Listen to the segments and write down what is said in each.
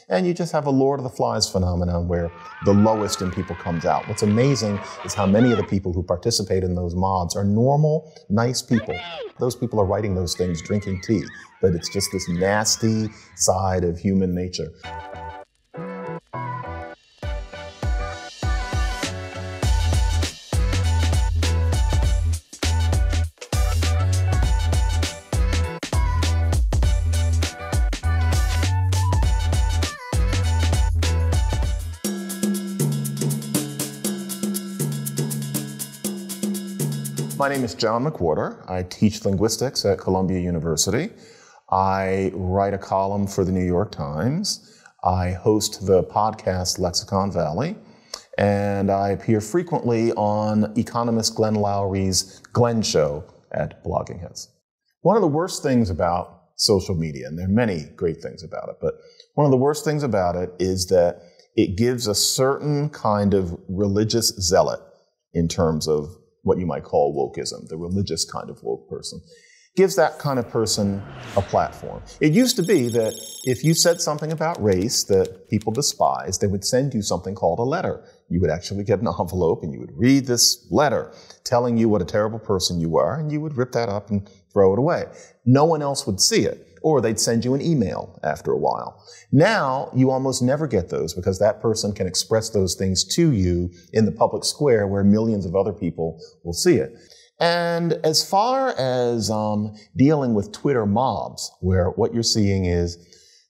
And you just have a Lord of the Flies phenomenon where the lowest in people comes out. What's amazing is how many of the people who participate in those mobs are normal, nice people. Those people are writing those things, drinking tea, but it's just this nasty side of human nature. My name is John McWhorter. I teach linguistics at Columbia University. I write a column for the New York Times. I host the podcast Lexicon Valley, and I appear frequently on economist Glenn Loury's Glenn Show at Blogging Heads. One of the worst things about social media, and there are many great things about it, but one of the worst things about it is that it gives a certain kind of religious zealot in terms of what you might call wokeism, the religious kind of woke person, gives that kind of person a platform. It used to be that if you said something about race that people despised, they would send you something called a letter. You would actually get an envelope and you would read this letter telling you what a terrible person you are, and you would rip that up and throw it away. No one else would see it, or they'd send you an email after a while. Now, you almost never get those because that person can express those things to you in the public square where millions of other people will see it. And as far as dealing with Twitter mobs, where what you're seeing is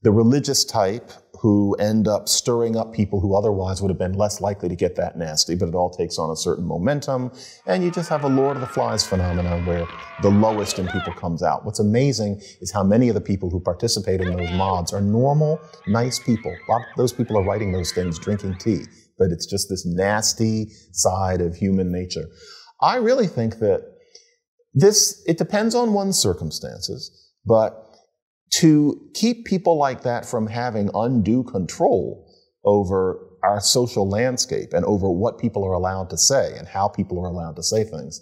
the religious type who end up stirring up people who otherwise would have been less likely to get that nasty, but it all takes on a certain momentum, and you just have a Lord of the Flies phenomenon where the lowest in people comes out. What's amazing is how many of the people who participate in those mobs are normal, nice people. A lot of those people are writing those things, drinking tea, but it's just this nasty side of human nature. I really think that it depends on one's circumstances, but to keep people like that from having undue control over our social landscape and over what people are allowed to say and how people are allowed to say things,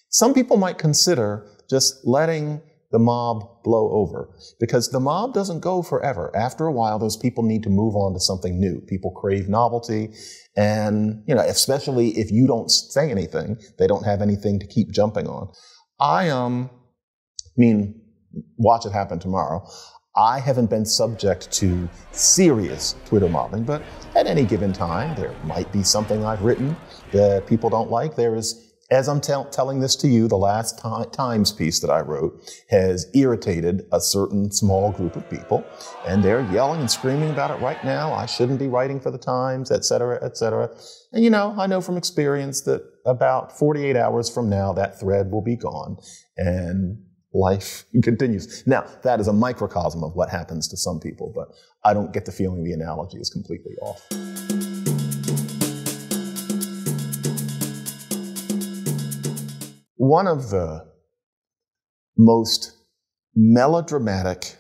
some people might consider just letting the mob blow over, because the mob doesn't go forever. After a while, those people need to move on to something new. People crave novelty, and especially if you don't say anything, they don't have anything to keep jumping on. Watch it happen tomorrow. I haven't been subject to serious Twitter mobbing, but at any given time, there might be something I've written that people don't like. There is, as I'm telling this to you, the last Times piece that I wrote has irritated a certain small group of people, and they're yelling and screaming about it right now. I shouldn't be writing for the Times, et cetera, et cetera. And I know from experience that about 48 hours from now, that thread will be gone, and life continues. Now, that is a microcosm of what happens to some people, but I don't get the feeling the analogy is completely off. One of the most melodramatic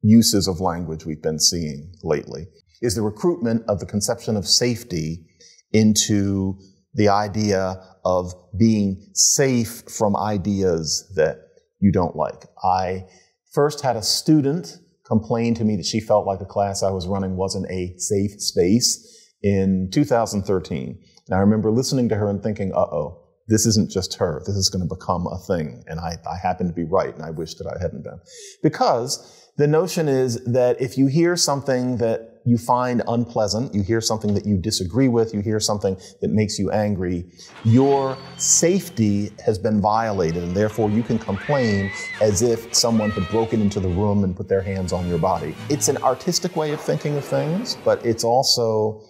uses of language we've been seeing lately is the recruitment of the conception of safety into the idea of being safe from ideas that you don't like. I first had a student complain to me that she felt like the class I was running wasn't a safe space in 2013. And I remember listening to her and thinking, uh-oh, this isn't just her. This is going to become a thing. And I happen to be right, and I wish that I hadn't been. Because the notion is that if you hear something that you find unpleasant, you hear something that you disagree with, you hear something that makes you angry, your safety has been violated, and therefore you can complain as if someone had broken into the room and put their hands on your body. It's an artistic way of thinking of things, but it's also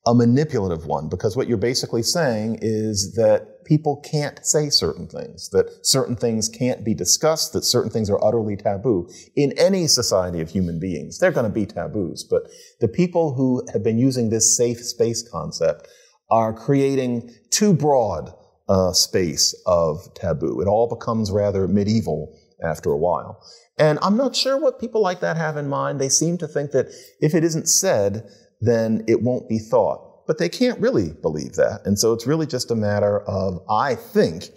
a manipulative one, because what you're basically saying is that people can't say certain things, that certain things can't be discussed, that certain things are utterly taboo. In any society of human beings, there are going to be taboos, but the people who have been using this safe space concept are creating too broad a space of taboo. It all becomes rather medieval after a while. And I'm not sure what people like that have in mind. They seem to think that if it isn't said, then it won't be thought. But they can't really believe that. And so it's really just a matter of, I think,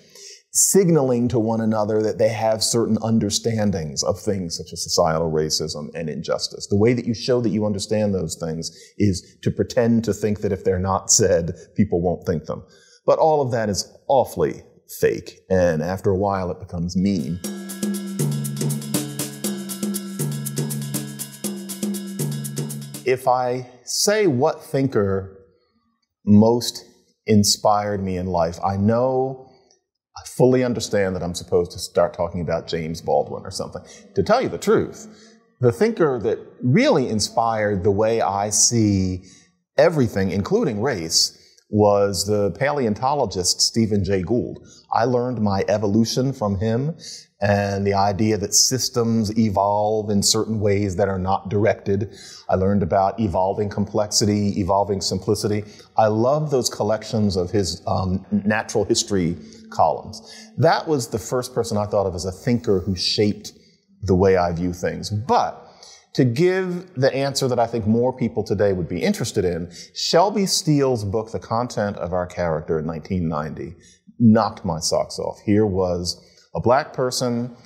signaling to one another that they have certain understandings of things such as societal racism and injustice. The way that you show that you understand those things is to pretend to think that if they're not said, people won't think them. But all of that is awfully fake, and after a while it becomes mean. If I say what thinker most inspired me in life, I fully understand that I'm supposed to start talking about James Baldwin or something. To tell you the truth, the thinker that really inspired the way I see everything, including race, was the paleontologist Stephen Jay Gould. I learned my evolution from him, and the idea that systems evolve in certain ways that are not directed. I learned about evolving complexity, evolving simplicity. I love those collections of his natural history columns. That was the first person I thought of as a thinker who shaped the way I view things. But to give the answer that I think more people today would be interested in, Shelby Steele's book, The Content of Our Character in 1990, knocked my socks off. Here was a black person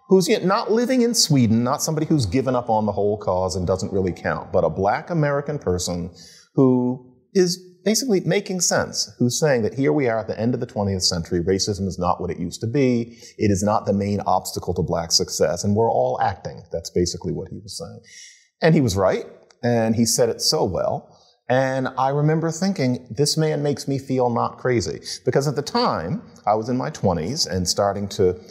who's not living in Sweden, not somebody who's given up on the whole cause and doesn't really count, but a black American person who is basically making sense, who's saying that here we are at the end of the 20th century, racism is not what it used to be, it is not the main obstacle to black success, and we're all acting. That's basically what he was saying. And he was right, and he said it so well, and I remember thinking, this man makes me feel not crazy. Because at the time, I was in my 20s and starting to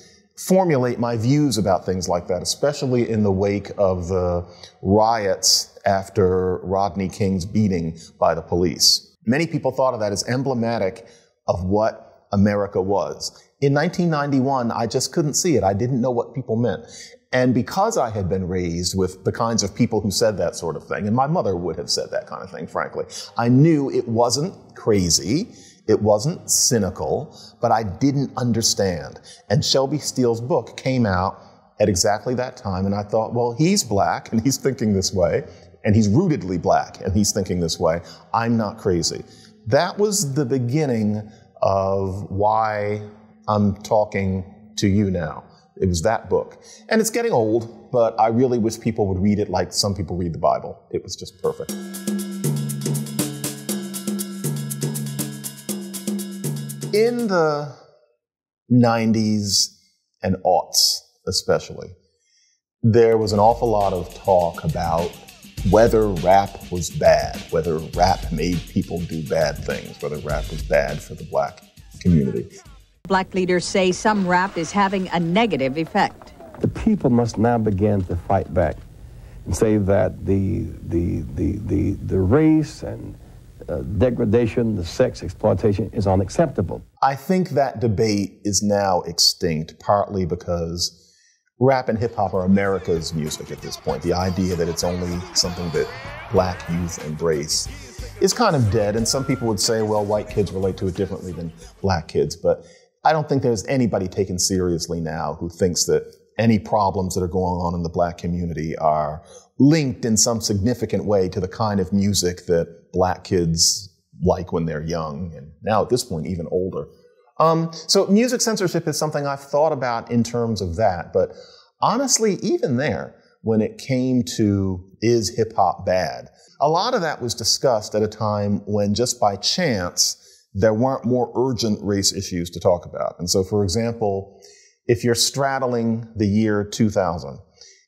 formulate my views about things like that, especially in the wake of the riots after Rodney King's beating by the police. Many people thought of that as emblematic of what America was. In 1991, I just couldn't see it. I didn't know what people meant. And because I had been raised with the kinds of people who said that sort of thing, and my mother would have said that kind of thing, frankly, I knew it wasn't crazy, it wasn't cynical, but I didn't understand. And Shelby Steele's book came out at exactly that time, and I thought, well, he's black, and he's thinking this way, and he's rootedly black, and he's thinking this way. I'm not crazy. That was the beginning of why I'm talking to you now. It was that book. And it's getting old, but I really wish people would read it like some people read the Bible. It was just perfect. In the 90s and aughts especially, there was an awful lot of talk about whether rap was bad, whether rap made people do bad things, whether rap was bad for the black community. Black leaders say some rap is having a negative effect. The people must now begin to fight back and say that the race and degradation, the sex exploitation is unacceptable. I think that debate is now extinct, partly because rap and hip hop are America's music at this point. The idea that it's only something that black youth embrace is kind of dead, and some people would say, well, white kids relate to it differently than black kids, but I don't think there's anybody taken seriously now who thinks that any problems that are going on in the black community are linked in some significant way to the kind of music that black kids like when they're young, and now at this point even older. So music censorship is something I've thought about in terms of that, but honestly, even there, when it came to is hip hop bad, a lot of that was discussed at a time when just by chance there weren't more urgent race issues to talk about. And so, for example, if you're straddling the year 2000,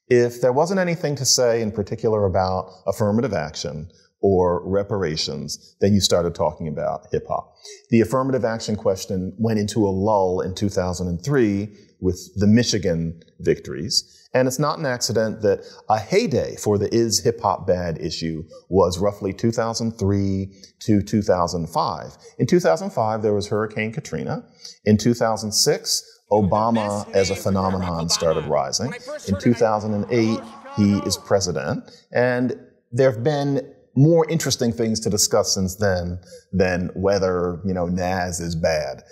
if there wasn't anything to say in particular about affirmative action or reparations, then you started talking about hip hop. The affirmative action question went into a lull in 2003 with the Michigan victories. And it's not an accident that a heyday for the is hip hop bad issue was roughly 2003 to 2005. In 2005, there was Hurricane Katrina. In 2006, Obama as a phenomenon started rising. In 2008, he is president. And there have been more interesting things to discuss since then than whether, Nas is bad.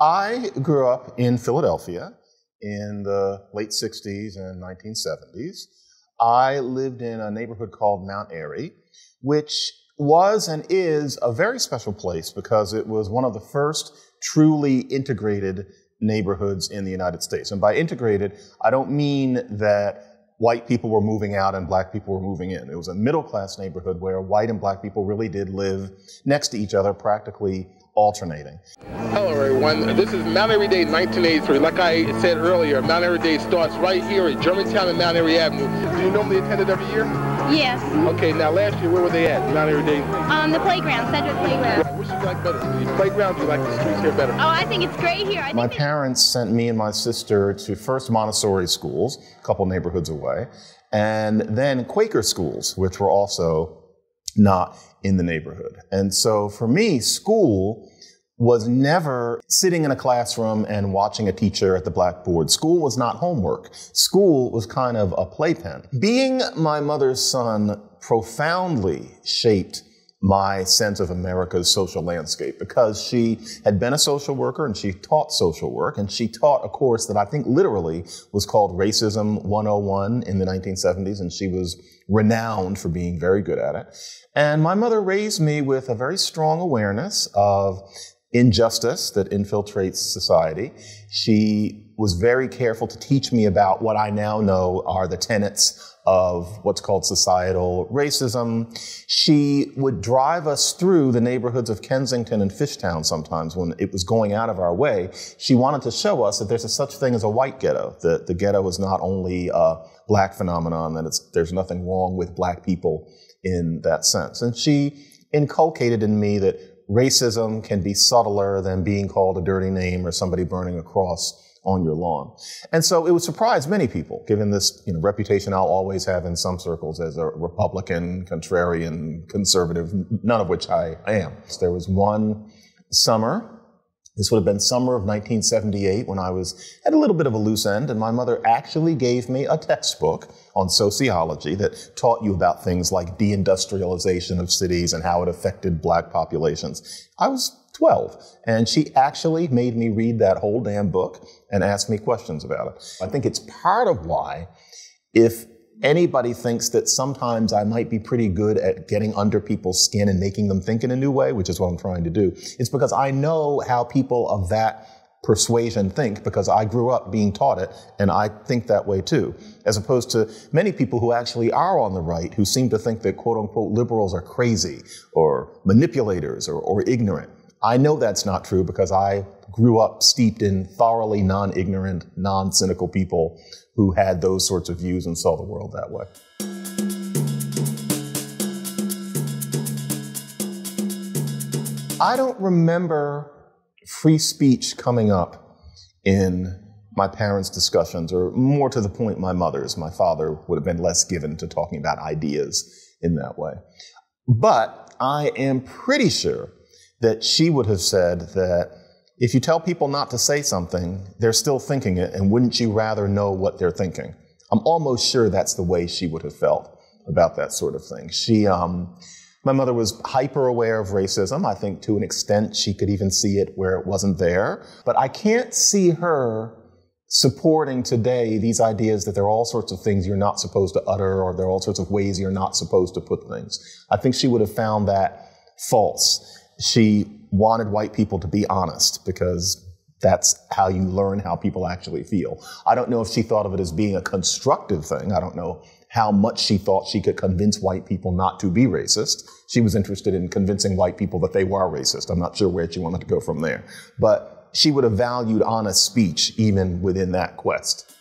I grew up in Philadelphia in the late 60s and 1970s. I lived in a neighborhood called Mount Airy, which was and is a very special place because it was one of the first truly integrated neighborhoods in the United States. And by integrated, I don't mean that white people were moving out and black people were moving in. It was a middle-class neighborhood where white and black people really did live next to each other, practically alternating. Hello everyone, this is Mount Airy Day 1983. Like I said earlier, Mount Airy Day starts right here at Germantown and Mount Airy Avenue. Do you normally attend it every year? Yes. Okay, now last year, where were they at, Mount Airy Day? On the playground, Cedric Playground. Which do you like better, the playground, do you like the streets here better? Oh, I think it's great here. My parents sent me and my sister to first Montessori schools, a couple neighborhoods away, and then Quaker schools, which were also not in the neighborhood. And so for me, school was never sitting in a classroom and watching a teacher at the blackboard. School was not homework. School was kind of a playpen. Being my mother's son profoundly shaped my sense of America's social landscape because she had been a social worker and she taught social work, and she taught a course that I think literally was called Racism 101 in the 1970s, and she was renowned for being very good at it. And my mother raised me with a very strong awareness of injustice that infiltrates society. She was very careful to teach me about what I now know are the tenets of what's called societal racism. She would drive us through the neighborhoods of Kensington and Fishtown sometimes when it was going out of our way. She wanted to show us that there's a such thing as a white ghetto, that the ghetto is not only a black phenomenon, that there's nothing wrong with black people in that sense. And she inculcated in me that racism can be subtler than being called a dirty name or somebody burning a cross on your lawn. And so it would surprise many people, given this reputation I'll always have in some circles as a Republican, contrarian, conservative, none of which I am. There was one summer, this would have been summer of 1978, when I was at a little bit of a loose end, and my mother actually gave me a textbook on sociology that taught you about things like deindustrialization of cities and how it affected black populations. I was 12, and she actually made me read that whole damn book and asked me questions about it. I think it's part of why, if anybody thinks that sometimes I might be pretty good at getting under people's skin and making them think in a new way, which is what I'm trying to do, it's because I know how people of that persuasion think, because I grew up being taught it, and I think that way too, as opposed to many people who actually are on the right who seem to think that quote-unquote liberals are crazy or manipulators or ignorant. I know that's not true because I grew up steeped in thoroughly non-ignorant, non-cynical people who had those sorts of views and saw the world that way. I don't remember free speech coming up in my parents' discussions, or more to the point, my mother's. My father would have been less given to talking about ideas in that way. But I am pretty sure that she would have said that if you tell people not to say something, they're still thinking it, and wouldn't you rather know what they're thinking? I'm almost sure that's the way she would have felt about that sort of thing. My mother was hyper aware of racism. I think to an extent she could even see it where it wasn't there. But I can't see her supporting today these ideas that there are all sorts of things you're not supposed to utter, or there are all sorts of ways you're not supposed to put things. I think she would have found that false. She wanted white people to be honest because that's how you learn how people actually feel. I don't know if she thought of it as being a constructive thing. I don't know how much she thought she could convince white people not to be racist. She was interested in convincing white people that they were racist. I'm not sure where she wanted to go from there. But she would have valued honest speech even within that quest.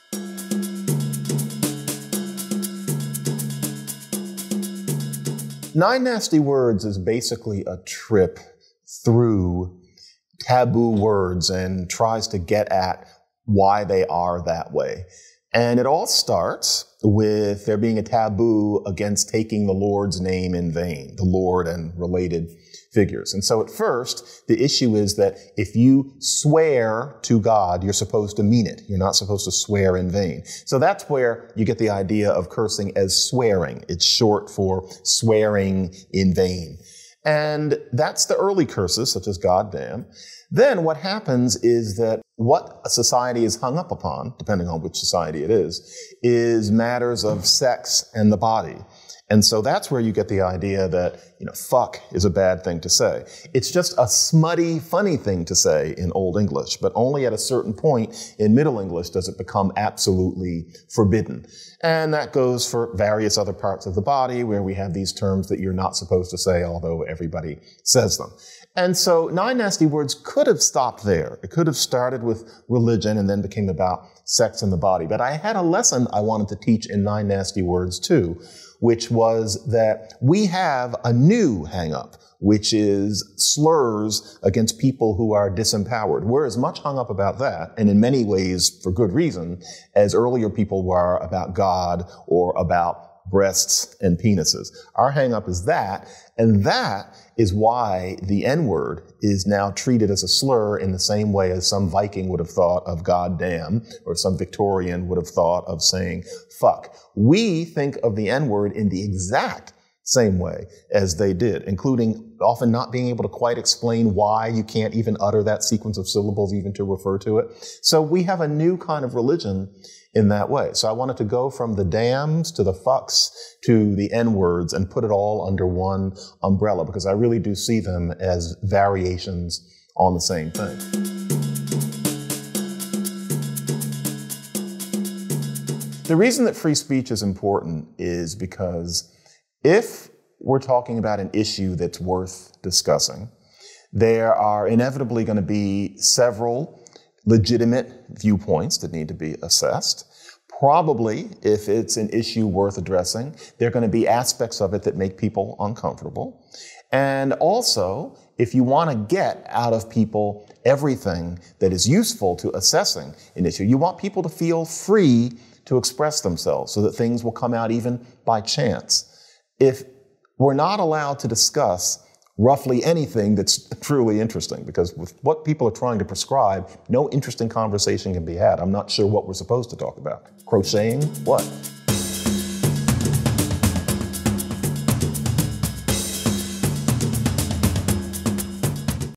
Nine Nasty Words is basically a trip through taboo words and tries to get at why they are that way. And it all starts with there being a taboo against taking the Lord's name in vain, the Lord and related figures. And so at first, the issue is that if you swear to God, you're supposed to mean it. You're not supposed to swear in vain. So that's where you get the idea of cursing as swearing. It's short for swearing in vain. And that's the early curses, such as goddamn. Then what happens is that what a society is hung up upon, depending on which society it is matters of sex and the body. And so that's where you get the idea that, fuck is a bad thing to say. It's just a smutty, funny thing to say in Old English, but only at a certain point in Middle English does it become absolutely forbidden. And that goes for various other parts of the body where we have these terms that you're not supposed to say, although everybody says them. And so 9 Nasty Words could have stopped there. It could have started with religion and then became about sex and the body. But I had a lesson I wanted to teach in 9 Nasty Words too, which was that we have a new hang-up, which is slurs against people who are disempowered. We're as much hung up about that, and in many ways for good reason, as earlier people were about God or about breasts and penises. Our hang-up is that, and that is why the N-word is now treated as a slur in the same way as some Viking would have thought of goddamn, or some Victorian would have thought of saying fuck. We think of the N-word in the exact same way as they did, including often not being able to quite explain why you can't even utter that sequence of syllables even to refer to it. So we have a new kind of religion in that way. So I wanted to go from the dams to the fucks to the N-words and put it all under one umbrella, because I really do see them as variations on the same thing. The reason that free speech is important is because if we're talking about an issue that's worth discussing, there are inevitably going to be several legitimate viewpoints that need to be assessed. Probably, if it's an issue worth addressing, there are going to be aspects of it that make people uncomfortable. And also, if you want to get out of people everything that is useful to assessing an issue, you want people to feel free to express themselves so that things will come out even by chance. If we're not allowed to discuss roughly anything that's truly interesting, because with what people are trying to prescribe, no interesting conversation can be had. I'm not sure what we're supposed to talk about. Crocheting? What?